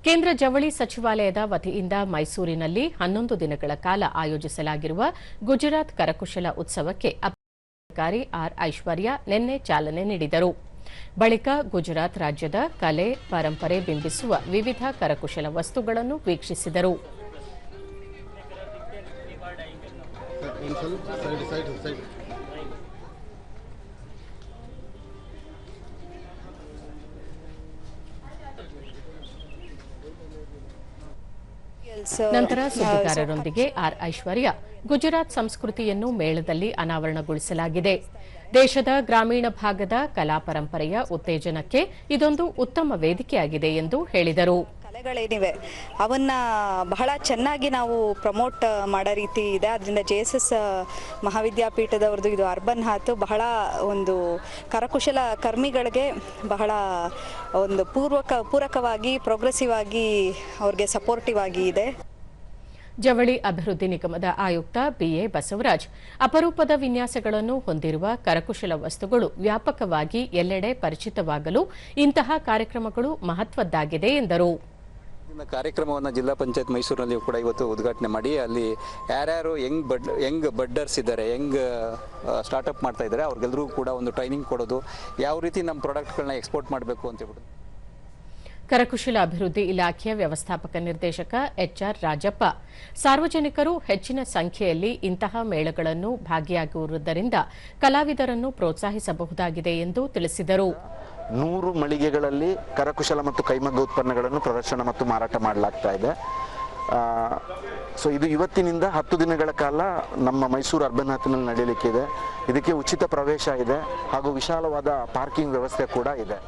ಕೇಂದ್ರ ಜವಳಿ ಸಚಿವಾಲಯದ ವತಿಯಿಂದ ಮೈಸೂರಿನಲ್ಲಿ 11 ದಿನಗಳ ಕಾಲ ಆಯೋಜಿಸಲಾಗಿರುವ ಗುಜರಾತ್ ಕರಕುಶಲ ಉತ್ಸವಕ್ಕೆ ಅಧಿಕಾರಿ ಆರ್ ಐಶ್ವರ್ಯ ನಿನ್ನೆ ಚಾಲನೆ ನೀಡಿದರು. ಬಳಿಕ ಗುಜರಾತ್ ರಾಜ್ಯದ ಕಲೆ, ಪರಂಪರೆ ಬಿಂಬಿಸುವ ವಿವಿಧ ಕರಕುಶಲ ವಸ್ತುಗಳನ್ನು ವೀಕ್ಷಿಸಿದರು. ನಂತರ ಸುದ್ದಿಗಾರರೊಂದಿಗೆ ಆರ್ ಐಶ್ವರ್ಯ, ಗುಜರಾತ್ ಸಂಸ್ಕೃತಿಯನ್ನು ಮೇಳದಲ್ಲಿ ಅನಾವರಣಗೊಳಿಸಲಾಗಿದೆ. ದೇಶದ ಗ್ರಾಮೀಣ ಭಾಗದ ಕಲಾ ಪರಂಪರೆಯ ಉತ್ತೇಜನಕ್ಕೆ ಇದೊಂದು ಉತ್ತಮ ವೇದಿಕೆಯಾಗಿದೆ ಎಂದು ಹೇಳಿದರು. ಕಲೆಗಳೇನಿವೆ ಅವನ್ನ ಬಹಳ ಚೆನ್ನಾಗಿ ನಾವು ಪ್ರಮೋಟ್ ಮಾಡೋ ರೀತಿ ಇದೆ. ಅದರಿಂದ JSS ಮಹಾವಿದ್ಯಾಪೀಠದವ್ರದ್ದು ಇದು ಅರ್ಬನ್ ಹಾತ್ ಬಹಳ ಒಂದು ಕರಕುಶಲ ಕರ್ಮಿಗಳಿಗೆ ಬಹಳ ಒಂದು ಪೂರಕವಾಗಿ ಪ್ರೋಗ್ರೆಸಿವ್ ಆಗಿ ಅವ್ರಿಗೆ ಸಪೋರ್ಟಿವ್ ಆಗಿ ಇದೆ. ಜವಳಿ ಅಭಿವೃದ್ಧಿ ನಿಗಮದ ಆಯುಕ್ತ BA ಬಸವರಾಜ್, ಅಪರೂಪದ ವಿನ್ಯಾಸಗಳನ್ನು ಹೊಂದಿರುವ ಕರಕುಶಲ ವಸ್ತುಗಳು ವ್ಯಾಪಕವಾಗಿ ಎಲ್ಲೆಡೆ ಪರಿಚಿತವಾಗಲು ಇಂತಹ ಕಾರ್ಯಕ್ರಮಗಳು ಮಹತ್ವದ್ದಾಗಿದೆ ಎಂದರು. ಕಾರ್ಯಕ್ರಮವನ್ನು ಜಿಲ್ಲಾ ಪಂಚಾಯತ್ ಮೈಸೂರಿನಲ್ಲಿ ಕೂಡ ಇವತ್ತು ಉದ್ಘಾಟನೆ ಮಾಡಿ ಅಲ್ಲಿ ಯಾರ್ಯಾರು ಯಂಗ್ ಬಡ್ಡರ್ಸ್ ಇದ್ದಾರೆ, ಯಂಗ್ ಸ್ಟಾರ್ಟ್ಅಪ್ ಮಾಡ್ತಾ ಇದ್ದಾರೆ, ಅವ್ರಿಗೆಲ್ಲರಿಗೂ ಕೂಡ ಒಂದು ಟ್ರೈನಿಂಗ್ ಕೊಡೋದು, ಯಾವ ರೀತಿ ನಮ್ಮ ಪ್ರಾಡಕ್ಟ್ಗಳನ್ನ ಎಕ್ಸ್ಪೋರ್ಟ್ ಮಾಡಬೇಕು ಅಂತ ಹೇಳ್ಬಿಟ್ಟು. ಕರಕುಶಲ ಅಭಿವೃದ್ಧಿ ಇಲಾಖೆಯ ವ್ಯವಸ್ಥಾಪಕ ನಿರ್ದೇಶಕ HR ರಾಜಪ್ಪ, ಸಾರ್ವಜನಿಕರು ಹೆಚ್ಚಿನ ಸಂಖ್ಯೆಯಲ್ಲಿ ಇಂತಹ ಮೇಳಗಳನ್ನು ಭಾಗಿಯಾಗುವುದರಿಂದ ಕಲಾವಿದರನ್ನು ಪ್ರೋತ್ಸಾಹಿಸಬಹುದಾಗಿದೆ ಎಂದು ತಿಳಿಸಿದರು. 100 ಮಳಿಗೆಗಳಲ್ಲಿ ಕರಕುಶಲ ಮತ್ತು ಕೈಮಗ್ಗ ಉತ್ಪನ್ನಗಳನ್ನು ಪ್ರದರ್ಶನ ಮತ್ತು ಮಾರಾಟ ಮಾಡಲಾಗ್ತಾ ಇದೆ. ಇದು ಇವತ್ತಿನಿಂದ 10 ದಿನಗಳ ಕಾಲ ನಮ್ಮ ಮೈಸೂರು ಅರ್ಬನ್ ಹಾತ್ನಲ್ಲಿ ನಡೆಯಲಿಕ್ಕಿದೆ. ಇದಕ್ಕೆ ಉಚಿತ ಪ್ರವೇಶ ಇದೆ ಹಾಗೂ ವಿಶಾಲವಾದ ಪಾರ್ಕಿಂಗ್ ವ್ಯವಸ್ಥೆ ಕೂಡ ಇದೆ.